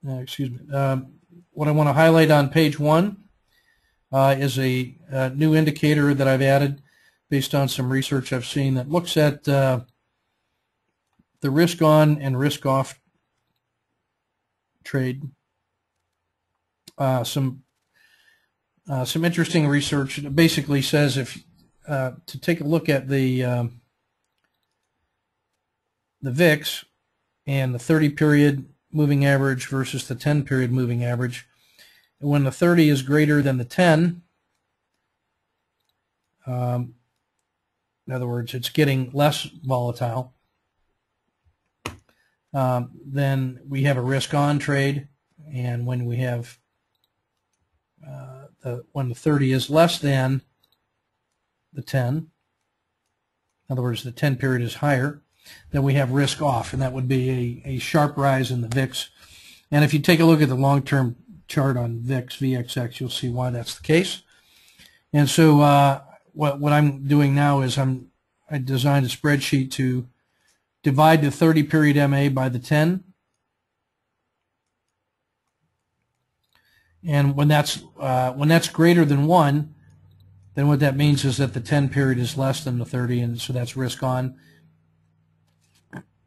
excuse me. What I want to highlight on page 1 is a new indicator that I've added based on some research I've seen that looks at the risk on and risk off trade. Some interesting research that basically says if to take a look at the VIX and the 30-period moving average versus the 10-period moving average. When the 30 is greater than the 10, in other words, it's getting less volatile, then we have a risk-on trade, and when we have when the 30 is less than the 10, in other words, the 10 period is higher, then we have risk off, and that would be a sharp rise in the VIX. And if you take a look at the long-term chart on VIX, VXX, you'll see why that's the case. And so what I'm doing now is I designed a spreadsheet to divide the 30-period MA by the 10. And when that's greater than 1, then what that means is that the 10 period is less than the 30, and so that's risk on.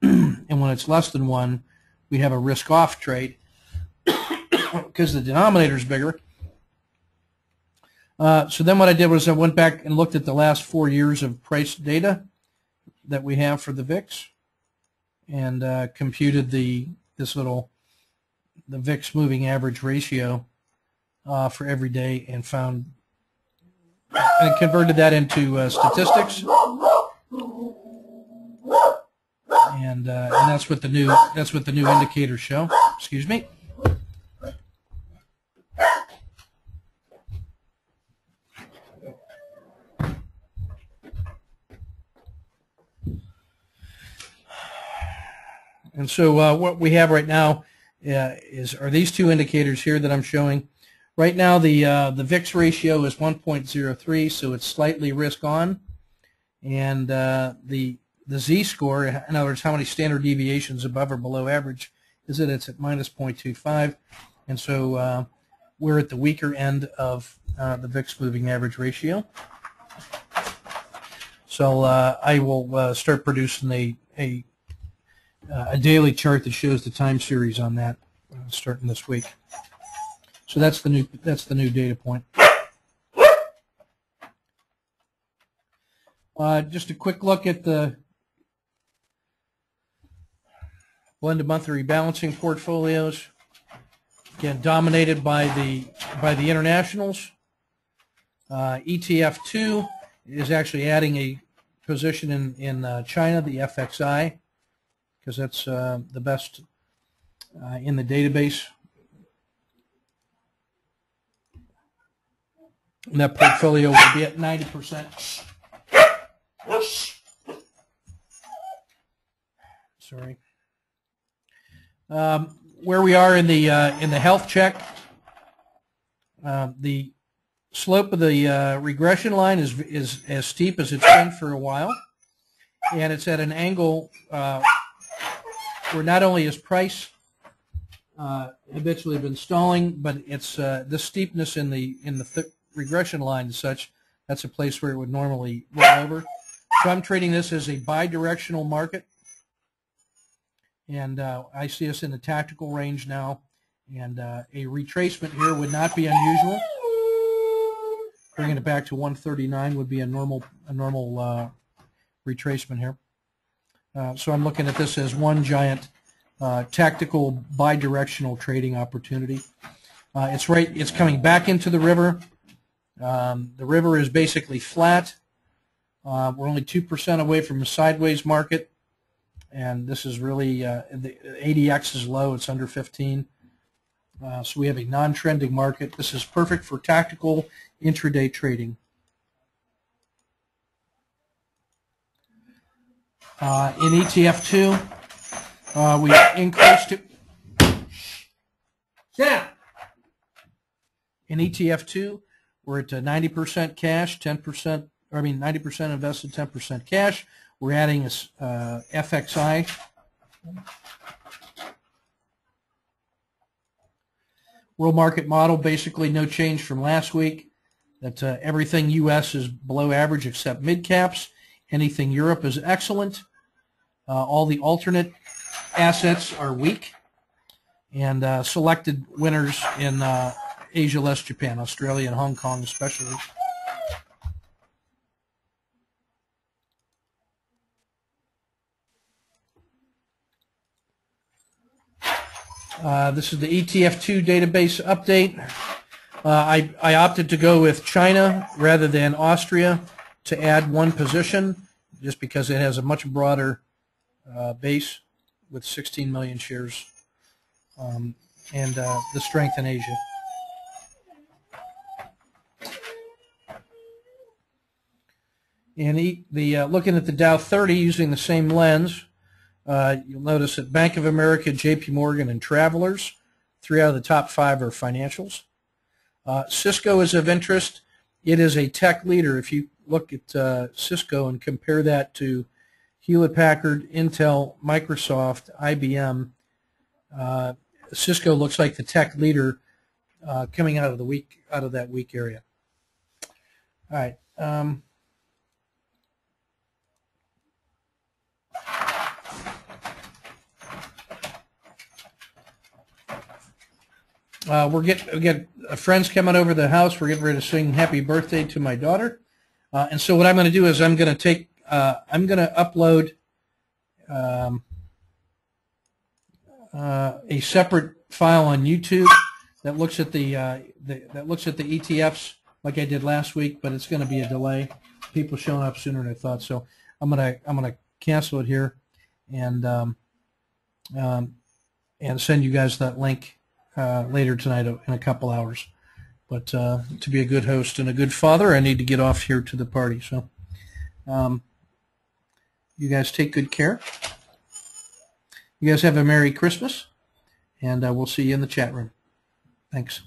And when it's less than 1, we have a risk off trade because the denominator is bigger. So then what I did was I went back and looked at the last 4 years of price data that we have for the VIX and computed the VIX moving average ratio for every day and found and converted that into statistics. And that's what the new indicators show. Excuse me. And so what we have right now are these two indicators here that I'm showing. Right now the VIX ratio is 1.03, so it's slightly risk on, and the Z-score, in other words, how many standard deviations above or below average, is that it's at minus 0.25, and so we're at the weaker end of the VIX moving average ratio. So I will start producing a daily chart that shows the time series on that starting this week. So that's the new data point. Just a quick look at the blended monthly rebalancing portfolios. Again, dominated by the internationals. ETF2 is actually adding a position in China, the FXI, because that's the best in the database. And that portfolio will be at 90%. Sorry. Where we are in the health check, the slope of the regression line is as steep as it's been for a while, and it's at an angle where not only is price habitually been stalling, but it's the steepness in the regression line is such that's a place where it would normally roll over. So I'm trading this as a bi-directional market, and I see us in the tactical range now, and a retracement here would not be unusual. Bringing it back to 139 would be a normal retracement here. So I'm looking at this as one giant tactical bi-directional trading opportunity. It's coming back into the river. The river is basically flat. We're only 2% away from a sideways market, and this is really the ADX is low. It's under 15. So we have a non-trending market. This is perfect for tactical intraday trading. In ETF2, we increased it. Yeah. In ETF2, we're at 90% cash, 10%. I mean, 90% invested, 10% cash. We're adding a FXI. World market model, basically no change from last week. That everything U.S. is below average except mid-caps. Anything Europe is excellent. All the alternate assets are weak. And selected winners in Asia less Japan, Australia and Hong Kong especially. This is the ETF2 database update. I opted to go with China rather than Austria to add one position, just because it has a much broader base with 16 million shares, and the strength in Asia. And looking at the Dow 30 using the same lens, you'll notice that Bank of America, JP Morgan, and Travelers, 3 out of the top 5 are financials. Cisco is of interest. It is a tech leader. If you look at Cisco and compare that to Hewlett-Packard, Intel, Microsoft, IBM, Cisco looks like the tech leader coming out of that weak area. All right. We get friends coming over to the house. We're getting ready to sing "Happy Birthday" to my daughter, and so what I'm going to do is I'm going to upload a separate file on YouTube that looks at the ETFs like I did last week, but it's going to be a delay. People showing up sooner than I thought, so I'm gonna cancel it here and send you guys that link later tonight in a couple hours. But to be a good host and a good father, I need to get off here to the party. So you guys take good care. You guys have a Merry Christmas, and we'll see you in the chat room. Thanks.